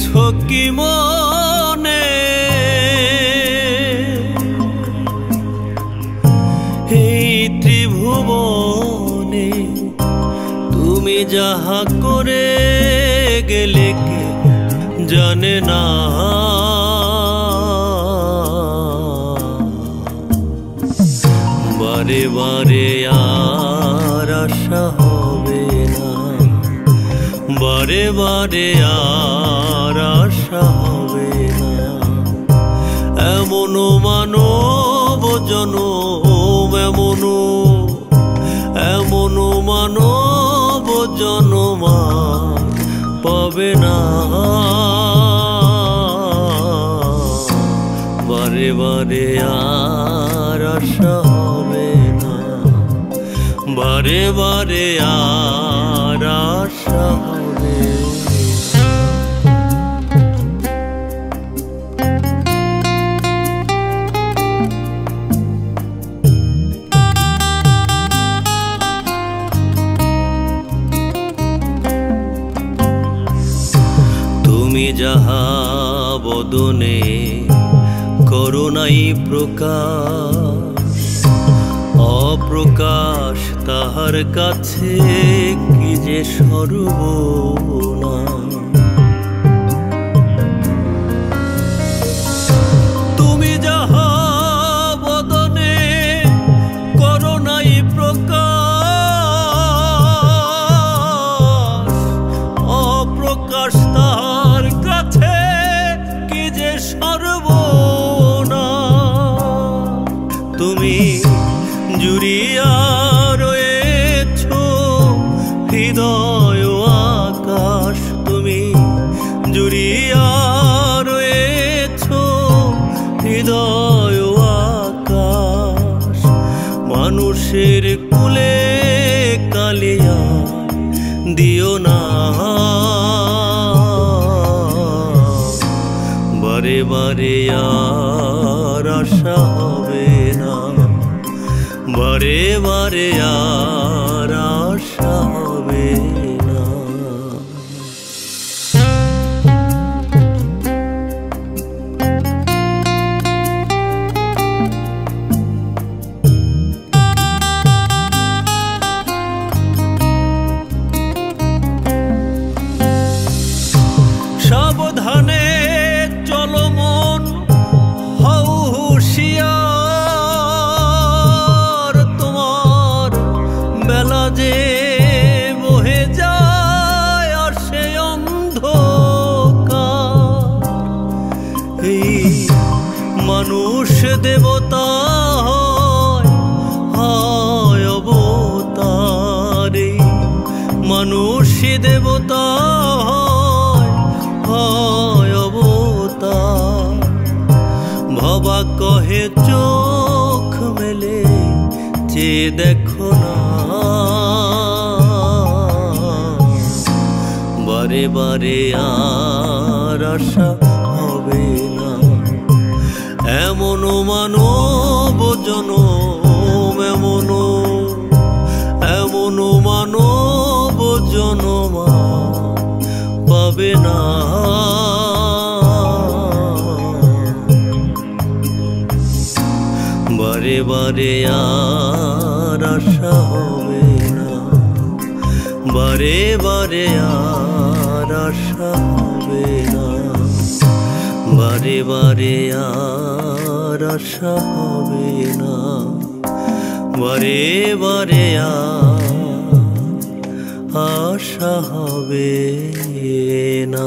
রেখেছো কি মনে এই ত্রিভুবনে তুমি যাহা করে গেলে কে জানে না বারে বারে আর আশা হবে না বারে বারে আর আশা হবে না এমন মানব জনম এমন মানব জনম পাবে না বারে বারে আর আশা হবে না বারে বারে আর আশা হবে তুমি যাহা বদনে করুণাই প্রকাশ অপ্রকাশ তাহার কাছে কি যে সর্বনা তুমি যাহা বদনে করুণাই প্রকাশ অপ্রকাশ তাহার কাছে কি যে সর্বনা তুমি জুড়িয়া রয়েছ হৃদয় আকাশ তুমি জুড়িয়া রয়েছ হৃদয় আকাশ মানুষের কুলে কালিয়া দিও না বারে বারে আর আশা হবে না বারে বারে আর আশা হবে না সাবধানে চলো মন হও হুঁশিয়ার তোমার বেলা যে বহে যায় আর সে অন্ধকার এই মানুষ দেবতা হয় অবতার এই মানুষ দেবতা হয় অবতার ভবা কহে চোখ মেলে যে দেখো না বারে বারে আর আশা হবে না এমন মানব জনম এমন মানব জনম পাবে না বারে বারে আর আশা হবে না বারে বারে আর আশা হবে না বারে বারে আর আশা হবে না বারে বারে আর আশা হবে না।